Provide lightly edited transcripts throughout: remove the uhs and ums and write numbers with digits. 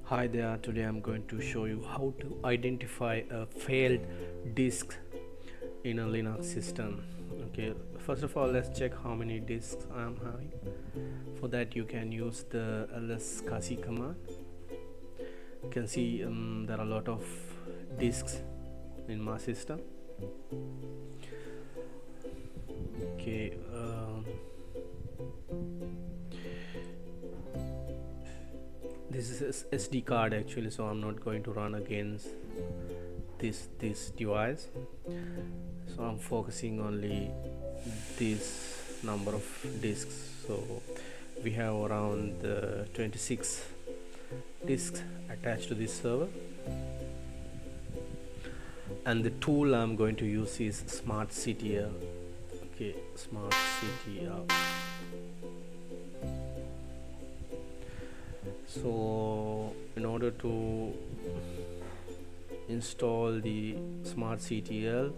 Hi there, today I'm going to show you how to identify a failed disk in a Linux system. Okay, first of all, let's check how many disks I'm having. For that, you can use the lsscsi command. You can see there are a lot of disks in my system. Okay, this is SD card actually, so I'm not going to run against this device, so I'm focusing only this number of disks. So we have around 26 disks attached to this server, and the tool I'm going to use is smartctl. Okay, smartctl. So in order to install the smartctl,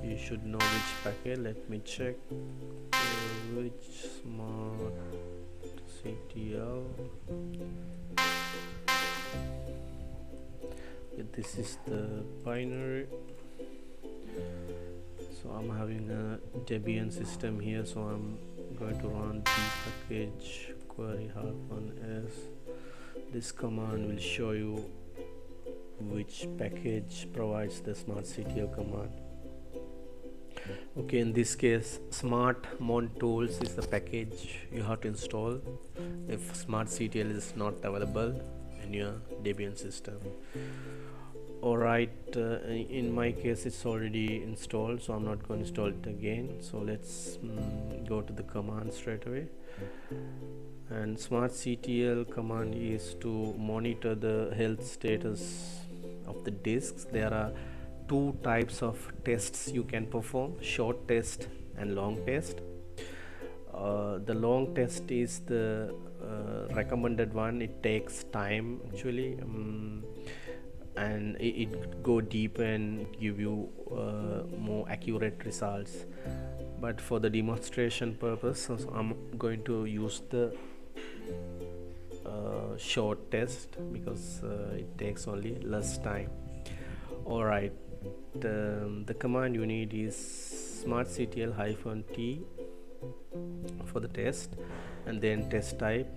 you should know which packet. Let me check which smartctl. This is the binary. So I'm having a Debian system here, so I'm going to run dpkg-query -s. This command will show you which package provides the smartctl command. Okay, in this case, smartmontools is the package you have to install if smartctl is not available in your Debian system. Alright, in my case it's already installed, so I'm not going to install it again. So let's go to the command straight away. And smartctl command is to monitor the health status of the disks. There are two types of tests you can perform: short test and long test. The long test is the recommended one. It takes time actually, and it go deep and give you more accurate results. But for the demonstration purpose, I'm going to use the short test because it takes only less time. Alright, the command you need is smartctl-t for the test, and then test type.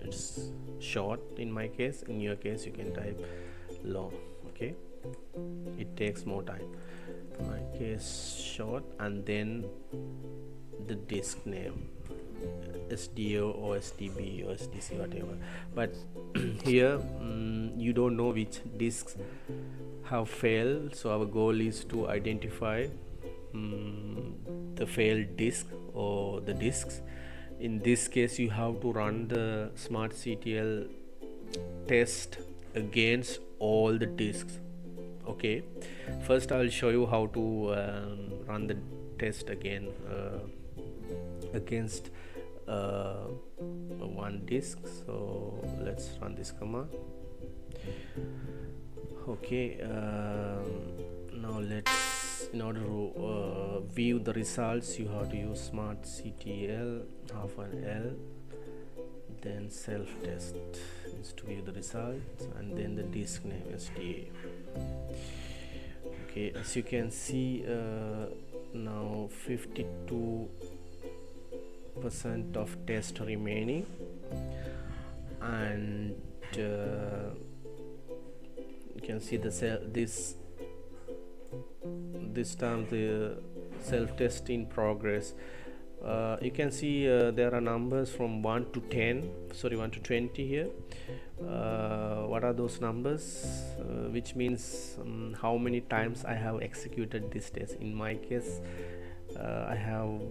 It's short in my case. In your case you can type long. Okay, it takes more time. In my case short, and then the disk name, SDO or SDB or SDC, whatever. But here you don't know which disks have failed, so our goal is to identify the failed disk or the disks. In this case, you have to run the smartctl test against all the disks. Okay, first I will show you how to run the test again against one disk. So let's run this command. Okay, now let's, in order to view the results, you have to use smartctl -l, then selftest is to view the results, and then the disk name SDA. Okay, as you can see, now 52% of test remaining, and you can see the this time the self-test in progress. You can see there are numbers from 1 to 20 here. What are those numbers? Which means how many times I have executed this test. In my case, I have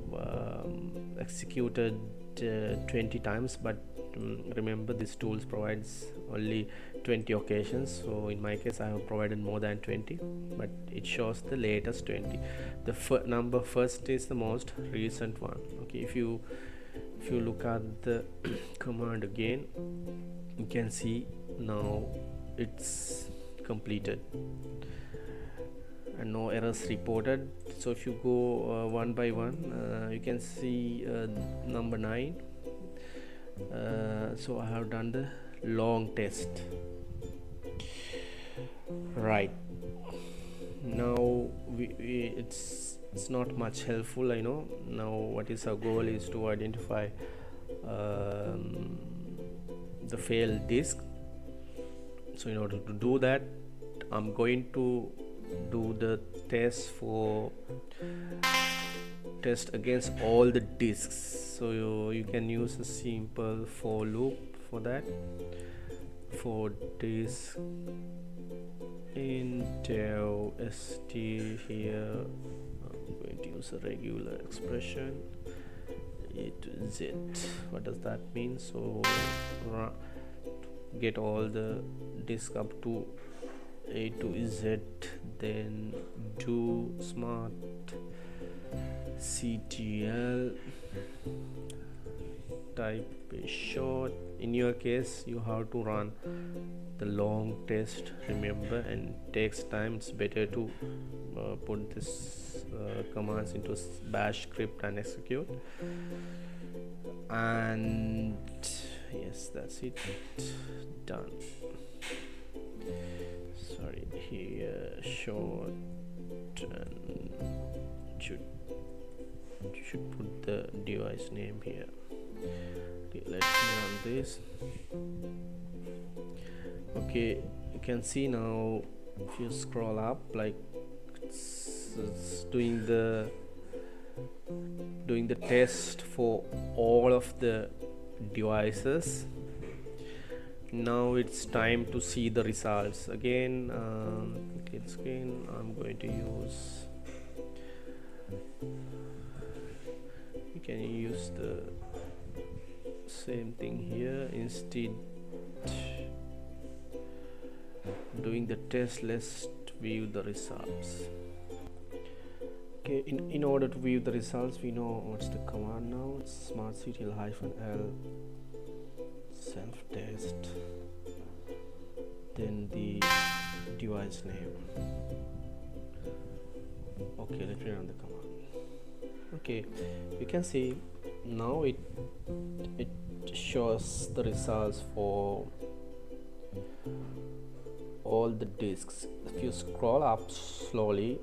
executed 20 times, but remember, this tools provides only 20 occasions, so in my case I have provided more than 20, but it shows the latest 20. The number first is the most recent one. Okay, if you look at the command again, you can see now it's completed and no errors reported. So if you go one by one, you can see number 9. So I have done the long test. Right now it's not much helpful, I know. Now what is our goal is to identify the failed disk. So in order to do that, I'm going to do the test against all the disks. So you can use a simple for loop for that. For disk Intel ST here, I'm going to use a regular expression A to Z. What does that mean? So get all the disk up to A to Z, then do smartctl, type a short. In your case you have to run the long test, remember, and takes time. It's better to put this commands into bash script and execute. And yes, that's it, done. Sorry, here short, and you should put the device name here. Okay, let's run this. Okay, you can see now if you scroll up, like it's doing the test for all of the devices. Now it's time to see the results again. Click screen. I'm going to use, you can use the same thing here. Instead doing the test, let's view the results. Okay, in order to view the results, we know what's the command now. It's smartctl-l selftest, then the device name. Okay, let me run the command. Okay, you can see now it shows the results for all the disks. If you scroll up slowly,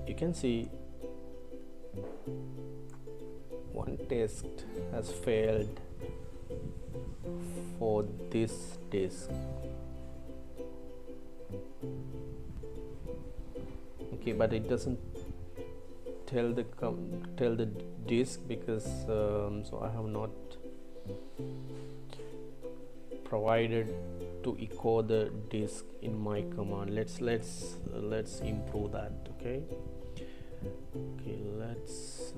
you can see one test has failed for this disk. Okay, but it doesn't tell the disk because so I have not provided to echo the disk in my command. Let's improve that. Okay, let's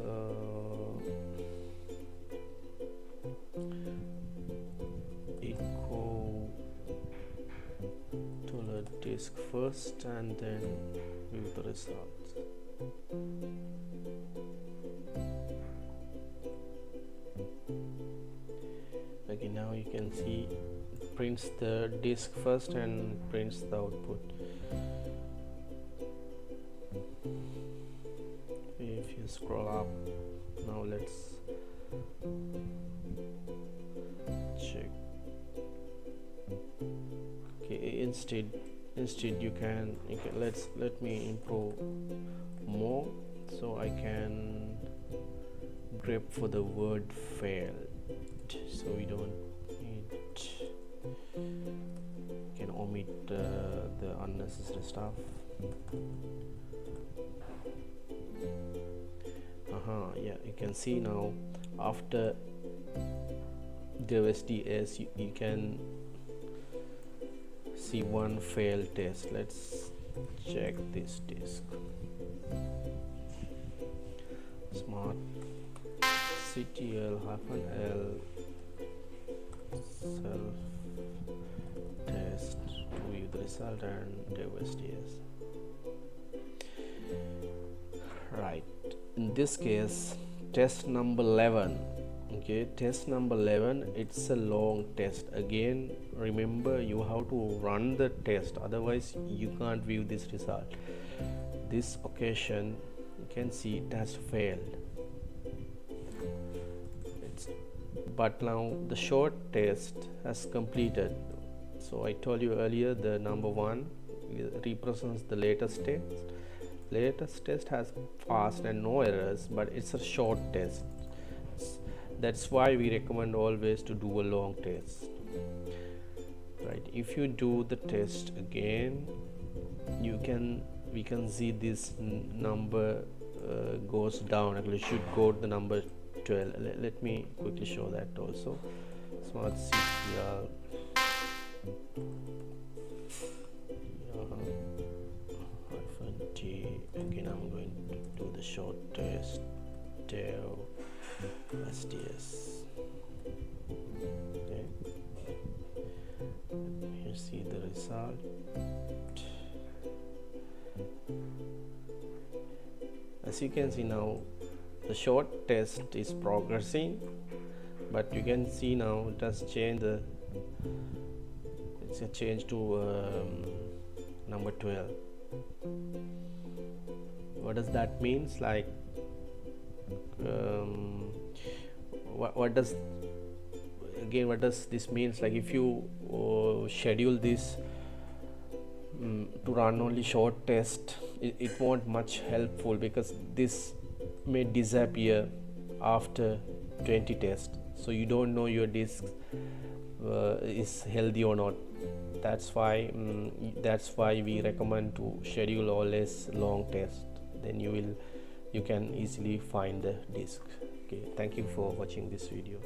echo to the disk first and then view the results. Okay, now you can see it prints the disk first and prints the output. If you scroll up now, let's check. Okay, instead you can let me improve more, so I can grep for the word failed, so we don't need, can omit the unnecessary stuff. Yeah, you can see now after DOSDS you can see one failed test. Let's check this disk. smartctl-l self-test to view the result and DOSDS. Right, in this case test number 11. Okay, test number 11, it's a long test. Again, remember, you have to run the test, otherwise you can't view this result. This occasion you can see it has failed. Let's but now the short test has completed. So I told you earlier, the number 1 represents the latest test. Latest test has fast and no errors, but it's a short test. That's why we recommend always to do a long test, right? If you do the test again, we can see this number goes down. Actually should go to the number 12. Let me quickly show that also. smartctl -t. Again, I'm going to do the short test dev STS. Okay, you see the result. As you can see now, the short test is progressing, but you can see now it has changed it's a change to number 12. What does that means? Like what does this means? Like if you schedule this to run only short test, it won't much helpful, because this may disappear after 20 tests, so you don't know your disk is healthy or not. That's why we recommend to schedule always long test. Then you can easily find the disk. Okay, thank you for watching this video.